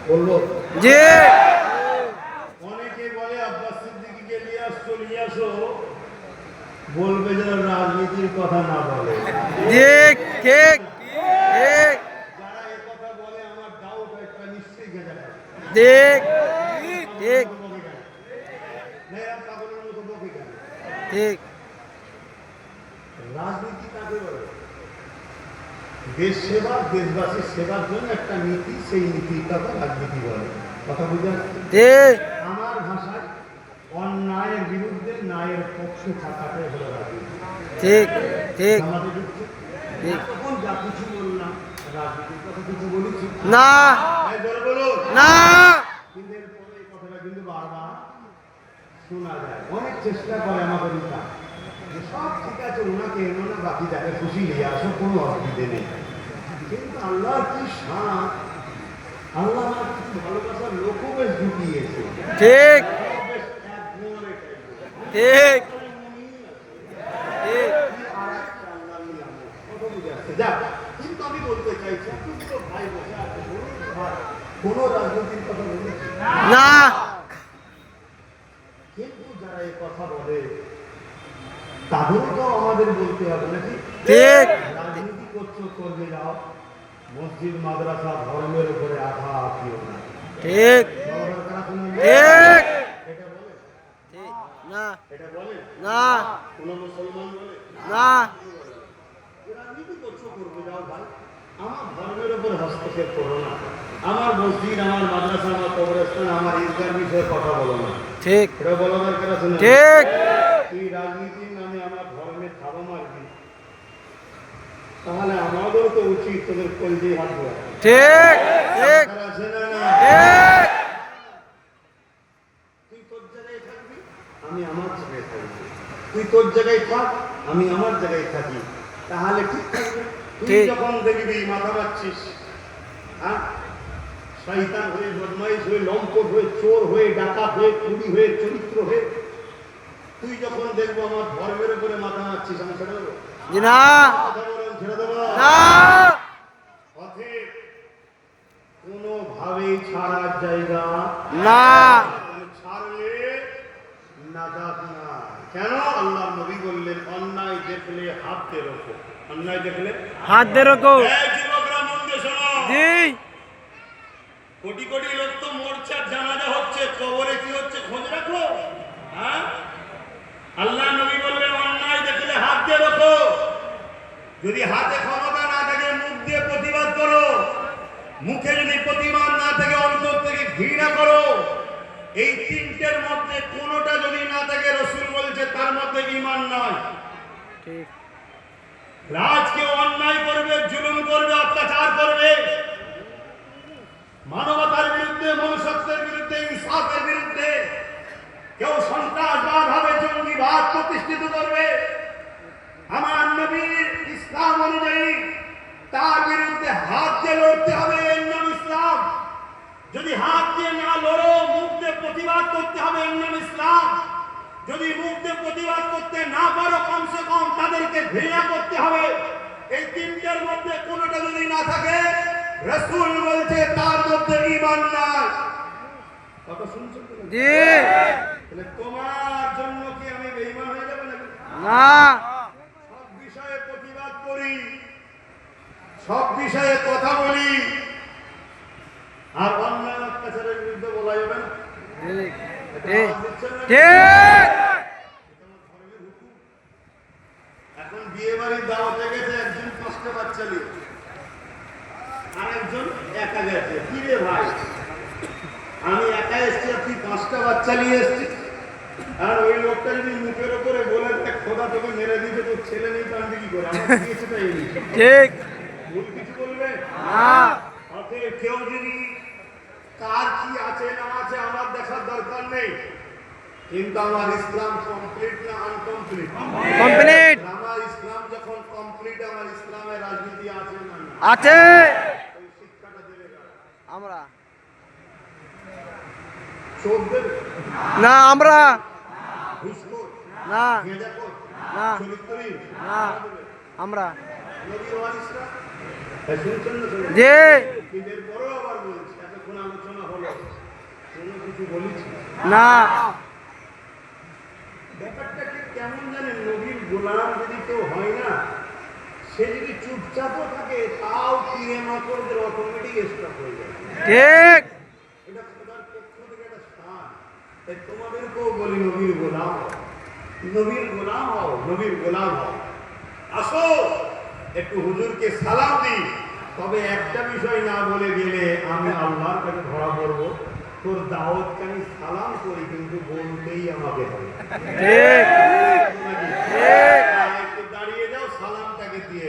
বলবো জি অনেকে বলে আব্বাস সিদ্দিকীকে নিয়ে আসো, বলবে যেন রাজনীতির কথা না বলে। ঠিক ঠিক ঠিক যারা এই কথা বলে আমার ডাউট একটা নিশ্চয়ই গেছে ঠিক ঠিক পাগলের মতো বকে কেন? ঠিক রাজনীতি কাকে বলে? দেশ সেবা, দেশবাসীর সেবার জন্য একটা নীতি, সেই নীতির কথা রাজনীতি বলে। কথা বুঝে আসছে? ঠিক আমার ভাষায় অন্যায়ের বিরুদ্ধে ন্যায়ের পক্ষে থাকাটাই হলো রাজনীতি। ঠিক ঠিক আমাদের ঢুকছে ঠিক তখন যা কিছু বললাম, রাজনীতির কথা কিছু বলেছি না বলুন না কিন্তু এরপরে এই কথাটা কিন্তু বারবার শোনা যায়। অনেক চেষ্টা করে আমাদের নেতা যে সব ঠিক আছে, ওনাকে এনো না, বাকি যাকে খুশি নিয়ে আসো, কোনো অসুবিধে নেই। কিন্তু আল্লাহর কি শান, আল্লাহ আমার কিছু ভালোবাসার লোকও বেশ ঢুকিয়েছে। ঠিক বেশ এক মনে ঠিক ঠিক কিন্তু আমি বলতে চাইছি, ভাই বসে আছে, কোন রাজনীতির কথা বলেছি না কিন্তু যারা এই কথা বলে তাদেরকেও আমাদের বলতে হবে নাকি? ঠিক রাজনীতি করছো, করবে যাও, মসজিদ মাদ্রাসা ধর্মের উপরে আঘাত দিও না। ঠিক সবার কারা শুনে? ঠিক এটা বলে? ঠিক না এটা বলে? না কোন মুসলমান বলে? না রাজনীতি করছো, করবে যাও ভাই, আমার ধর্মের উপর হস্তক্ষেপ করো না। আমার মসজিদ, আমার মাদ্রাসা, আমার কবরস্থান, আমার ঈদগার বিষয়ে কথা বলো না। ঠিক এটা বলো না কেন? শুনে ঠিক তুই রাজনীতির নামে আমার ধর্মের থাবা মারবি, তাহলে আমাদেরও তো উচিত তোদের কলজি হাত দেওয়া। ঠিক ঠিক আছে না না? ঠিক তুই তোর জায়গায় থাকবি, আমি আমার জায়গায় থাকবি। তুই তোর জায়গায় থাক, আমি আমার জায়গায় থাকি, তাহলে ঠিক থাকবে। তুই ঠিক। যখন দেখবি মাথা মারছিস, হ্যাঁ, শয়তান হয়ে, বদমাইশ হয়ে, লম্পট হয়ে, চোর হয়ে, ডাকাত হয়ে, চুরি হয়ে, চরিত্র হয়ে, তুই যখন দেখবো আমার ধর্মের উপরে মাথা মারছিস, আমি ছেড়ে দেবো? জি না কথা বলেন, ছেড়ে দেবো? না পথে কোনোভাবেই ছাড়ার জায়গা না ছাড়লে নাজাত না। কেন? আল্লাহ নবী বললেন, অন্যায় দেখলে হাতে রোখো। অন্যায় দেখলে হাত দে রকো এই যুবকরা মন দিয়ে শোনো। জি কোটি কোটি লোক তো মরছে, আর জানাজা হচ্ছে, কবরে কি হচ্ছে খোঁজ রাখো? হ্যাঁ, আল্লাহ নবী বললেন, অন্যায় দেখলে হাত দিয়ে রোখো। যদি হাতে ক্ষমতা না থাকে, মুখ দিয়ে প্রতিবাদ করো। মুখে যদি প্রতিবাদ না থাকে, অন্তর থেকে ঘৃণা করো। এই তিনটের মধ্যে কোনোটা যদি না থাকে, রাসূল বলছে তার মধ্যে ঈমান নয়। ঠিক রাজ কেউ অন্যায় করবে, জুলুম করবে, অত্যাচার করবে, মানবতার বিরুদ্ধে, মনুষ্যত্বের বিরুদ্ধে, ইনসাফের বিরুদ্ধে, কেউ সন্ত্রাসবাদ হবে, জঙ্গিবাদ প্রতিষ্ঠিত করবে, আমার নবীর ইসলাম অনুযায়ী তার বিরুদ্ধে হাত দিয়ে লড়তে হবে। এর নাম ইসলাম। যদি হাত দিয়ে না লড়ো, মুখ দিয়ে প্রতিবাদ করতে হবে, এর নাম ইসলাম। যদি মুখ দিয়ে প্রতিবাদ করতে না পারো, কমসে কম তাদেরকে ঘৃণা করতে হবে। এই তিনটের মধ্যে কোনোটা যদি না থাকে, রাসূল বলছে তার মধ্যে ঈমান নাই। কথা শুনছো তো? জি তাহলে তোমার জন্য কি আমি বেঈমান হয়ে যাব নাকি? না সব বিষয়ে প্রতিবাদ করি, সব বিষয়ে কথা বলি, আর অন্যায় অত্যাচারের বিরুদ্ধে বলা যাবে না। ঠিক এটা ঠিক আওয়াজ দিচ্ছেন না? ঠিক এটা আমার ধর্মের হুকুম। এখন বিয়ে বাড়ির দাওয়াতে গেছে একজন 5টা বাচ্চা নিয়ে, আর একজন একা গেছে। কি রে ভাই, আমি একা এসছি আর তুই 5টা বাচ্চা নিয়ে এসছিস? আর ওই লোকটা যদি মুখের উপরে বলে দেখ, খোদা তোকে মেরে দিতে, তোর ছেলে নেই, তো আমি কি করে? আমার দিয়েছে তাই এনেছি। ঠিক ভুল কিছু বলবে না অতএব কেউ যদি কার কি আছে না আছে আমার দেখার দরকার নেই, কিন্তু আমার ইসলাম কমপ্লিট না আনকমপ্লিট? কমপ্লিট আমার ইসলাম যখন কমপ্লিট, আমার ইসলামের রাজনীতি আছে না? আছে ওই শিক্ষাটা দেবে কারা? আমরা চোর দেবে? না আমরা ঘুষখোর? না গেঁজাখোর? না চরিত্রহীন? না কারা দেবে? আমরা নবীর ওয়ারিসরা? শুনছেন না? জি ঈদের পরও কোনো কিছু বলেছি? না। ব্যাপারটা ঠিক কেমন জানেন, নবীর গোলাম যদি কেউ হয় না, সে যদি চুপচাপও থাকে তাও কিরে মাকড়দের অটোমেটিক স্টপ হয়ে যায়। ঠিক। এটা খোদার পক্ষ থেকে একটা স্থান। তাই তোমাদেরকেও বলি নবীর গোলাম হও, নবীর গোলাম হও, নবীর গোলাম হও। আসো একটু হুজুরকে সালাম দিই। তবে একটা বিষয় না বলে গেলে আমি আল্লাহর কাছে ধরা পড়বো। তোর দাওয়াতকে আমি সালাম করি, কিন্তু বলতেই আমাকে হবে। ঠিক। নাকি? একটু দাঁড়িয়ে যাও, সালামটাকে দিয়ে